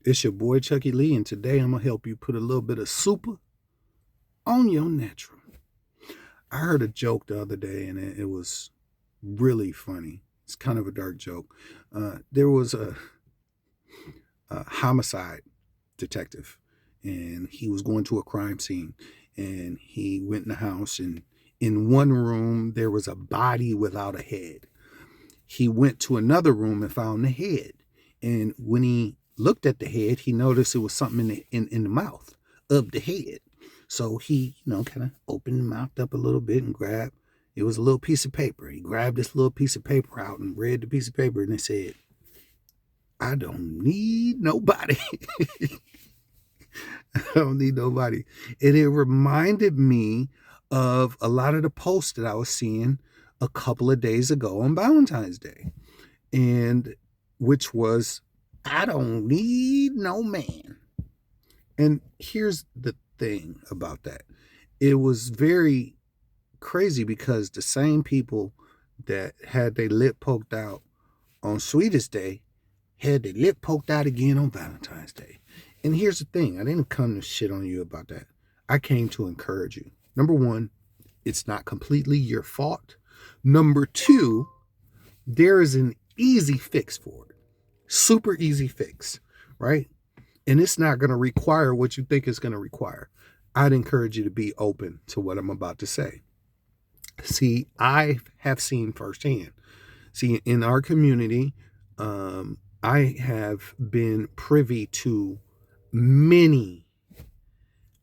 It's your boy Chucky Lee, and today I'm gonna help you put a little bit of super on your natural. I heard a joke the other day, and it was really funny. It's kind of a dark joke. There was a homicide detective, and he was going to a crime scene, and he went in the house, and in one room there was a body without a head. He went to another room and found the head, and when he looked at the head, he noticed it was something in the mouth of the head. So he, kind of opened the mouth up a little bit and grabbed. It was a little piece of paper. He grabbed this little piece of paper out and read the piece of paper, and it said, "I don't need nobody." I don't need nobody. And it reminded me of a lot of the posts that I was seeing a couple of days ago on Valentine's Day. And which was, "I don't need no man." And here's the thing about that. It was very crazy because the same people that had their lip poked out on Sweetest Day had their lip poked out again on Valentine's Day. And here's the thing, I didn't come to shit on you about that. I came to encourage you. Number one, it's not completely your fault. Number two, there is an easy fix for it. Super easy fix, right? And it's not going to require what you think it's going to require. I'd encourage you to be open to what I'm about to say. See, I have seen firsthand. See, in our community, I have been privy to many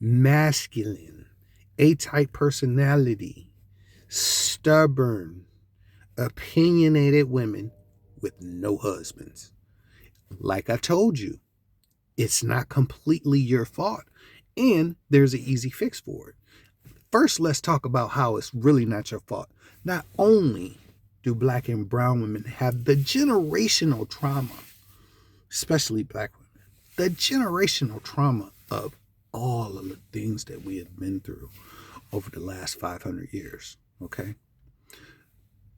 masculine, A-type personality, stubborn, opinionated women with no husbands. Like I told you, it's not completely your fault, and there's an easy fix for it. First, let's talk about how it's really not your fault. Not only do black and brown women have the generational trauma, especially black women, the generational trauma of all of the things that we have been through over the last 500 years, okay?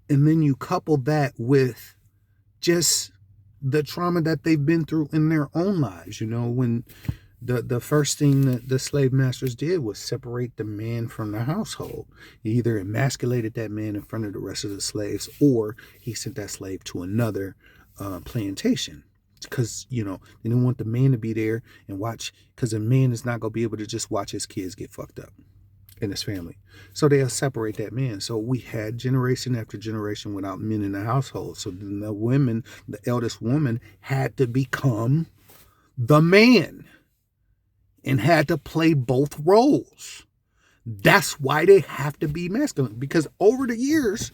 And then you couple that with just the trauma that they've been through in their own lives. When the first thing that the slave masters did was separate the man from the household. He either emasculated that man in front of the rest of the slaves, or he sent that slave to another plantation. Because, they didn't want the man to be there and watch, because a man is not going to be able to just watch his kids get fucked up in his family. So they'll separate that man. So we had generation after generation without men in the household. So then the women, the eldest woman, had to become the man and had to play both roles. That's why they have to be masculine. Because over the years,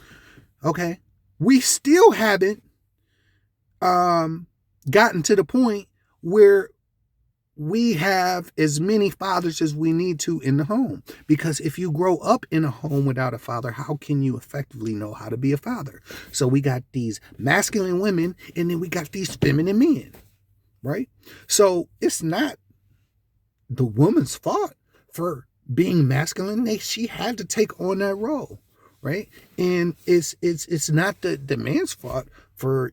okay, we still haven't gotten to the point where we have as many fathers as we need to in the home. Because if you grow up in a home without a father, how can you effectively know how to be a father? So we got these masculine women, and then we got these feminine men, right? So it's not the woman's fault for being masculine. She had to take on that role, right? And it's not the man's fault for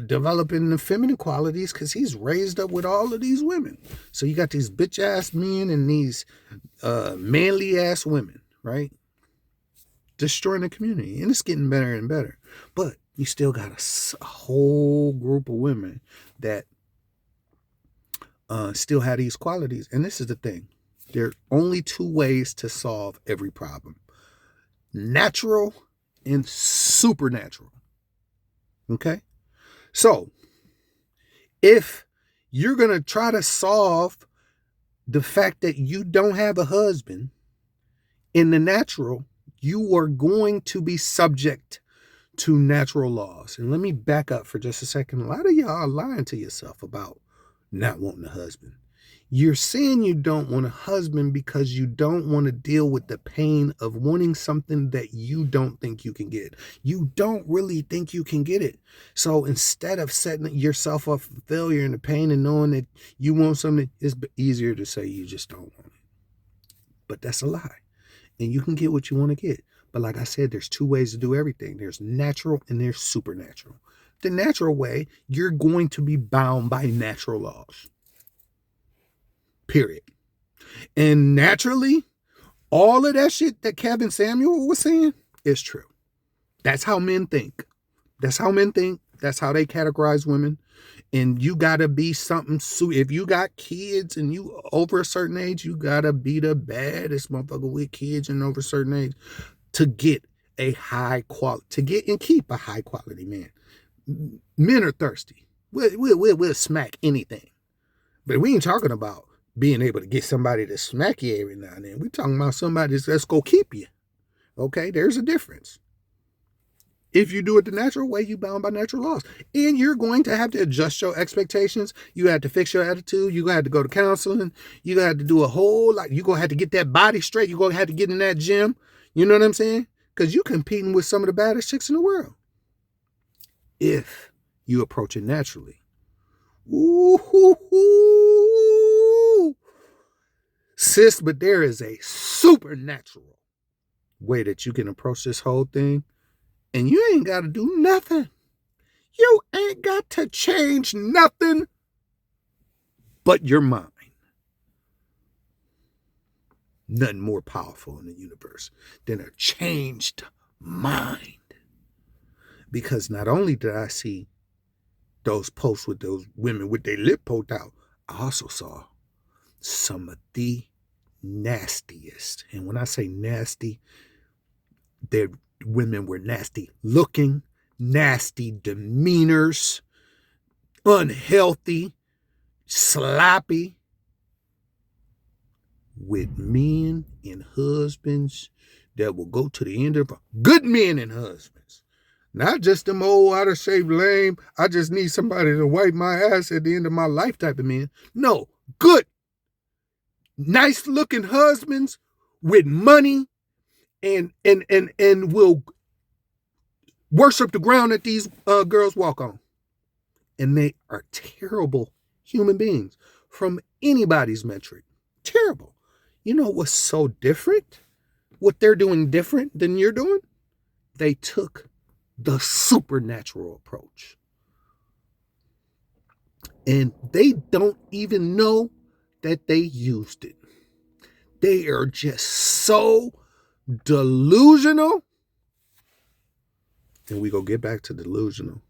developing the feminine qualities, because he's raised up with all of these women. So you got these bitch ass men and these manly ass women, right? Destroying the community, and it's getting better and better. But you still got a whole group of women that still have these qualities. And this is the thing: there are only two ways to solve every problem: natural and supernatural. Okay? So, if you're going to try to solve the fact that you don't have a husband in the natural, you are going to be subject to natural laws. And let me back up for just a second. A lot of y'all are lying to yourself about not wanting a husband. You're saying you don't want a husband because you don't want to deal with the pain of wanting something that you don't think you can get. You don't really think you can get it. So instead of setting yourself up for failure and the pain and knowing that you want something, it's easier to say you just don't want it. But that's a lie. And you can get what you want to get. But like I said, there's two ways to do everything. There's natural and there's supernatural. The natural way, you're going to be bound by natural laws. period. And naturally, all of that shit that Kevin Samuel was saying is true. That's how men think. That's how men think. That's how they categorize women. And you gotta be something. If you got kids and you over a certain age, you gotta be the baddest motherfucker with kids and over a certain age to get a high quality, to get and keep a high quality man. Men are thirsty. We'll smack anything. But we ain't talking about being able to get somebody to smack you every now and then. We're talking about somebody that's going to keep you. Okay, there's a difference. If you do it the natural way, you bound by natural laws. And you're going to have to adjust your expectations. You have to fix your attitude. You're going to have to go to counseling. You're going to have to do a whole lot. You're going to have to get that body straight. You're going to have to get in that gym. You know what I'm saying? Because you're competing with some of the baddest chicks in the world. If you approach it naturally. Ooh, sis, but there is a supernatural way that you can approach this whole thing, and you ain't got to do nothing. You ain't got to change nothing but your mind. Nothing more powerful in the universe than a changed mind. Because not only did I see those posts with those women with their lip poked out, I also saw some of the nastiest. And when I say nasty, their women were nasty looking, nasty demeanors, unhealthy, sloppy, with men and husbands that will go to the end of good men and husbands. Not just them old out of shape lame, I just need somebody to wipe my ass at the end of my life type of men. No, good, nice looking husbands with money and will worship the ground that these girls walk on. And they are terrible human beings from anybody's metric. Terrible. You know what's so different? What they're doing different than you're doing? They took the supernatural approach. And they don't even know that they used it. They are just so delusional. And we go get back to delusional.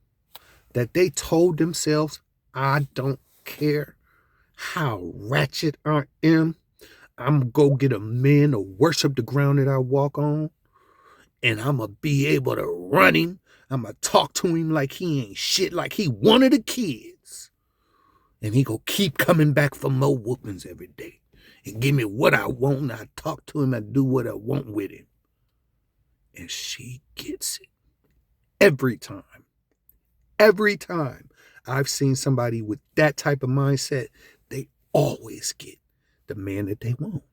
That they told themselves, I don't care how ratchet I am. I'm going to go get a man to worship the ground that I walk on. And I'm going to be able to run him. I'm going to talk to him like he ain't shit, like he one of the kids. And he going to keep coming back for more whoopings every day. And give me what I want. And I talk to him. I do what I want with him. And she gets it. Every time. Every time I've seen somebody with that type of mindset, they always get the man that they want.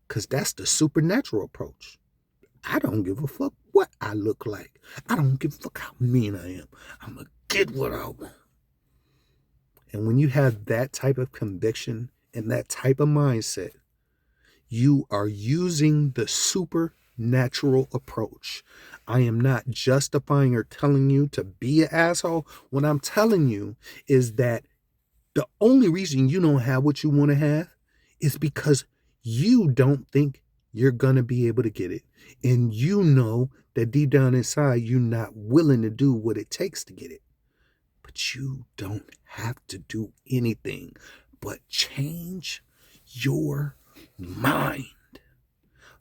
Because that's the supernatural approach. I don't give a fuck what I look like. I don't give a fuck how mean I am. I'm going to get what I want. And when you have that type of conviction and that type of mindset, you are using the supernatural approach. I am not justifying or telling you to be an asshole. What I'm telling you is that the only reason you don't have what you want to have is because you don't think you're going to be able to get it. And you know that deep down inside, you're not willing to do what it takes to get it. But you don't have to do anything but change your mind.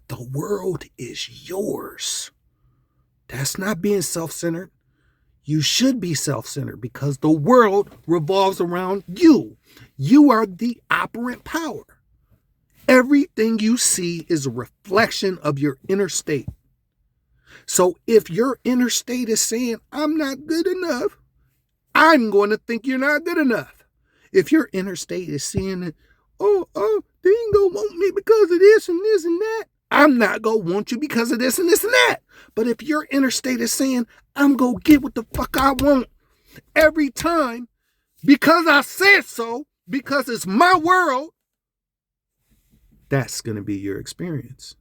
The world is yours. That's not being self-centered. You should be self-centered because the world revolves around you. You are the operant power. Everything you see is a reflection of your inner state. So if your inner state is saying, I'm not good enough, I'm going to think you're not good enough. If your inner state is saying, they ain't going to want me because of this and this and that, I'm not going to want you because of this and this and that. But if your inner state is saying, I'm going to get what the fuck I want every time because I said so, because it's my world, that's going to be your experience.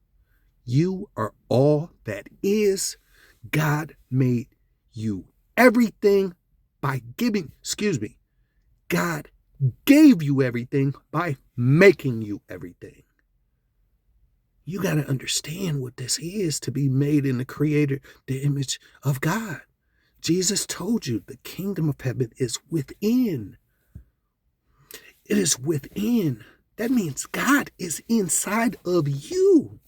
You are all that is. God made you everything by giving, God gave you everything by making you everything. You got to understand what this is to be made in the image of God. Jesus told you the kingdom of heaven is within. It is within. That means God is inside of you.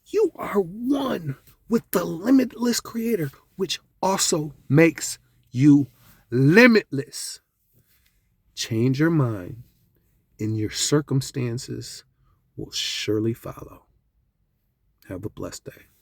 You are one with the limitless creator, which also makes you limitless. Change your mind, and your circumstances will surely follow. Have a blessed day.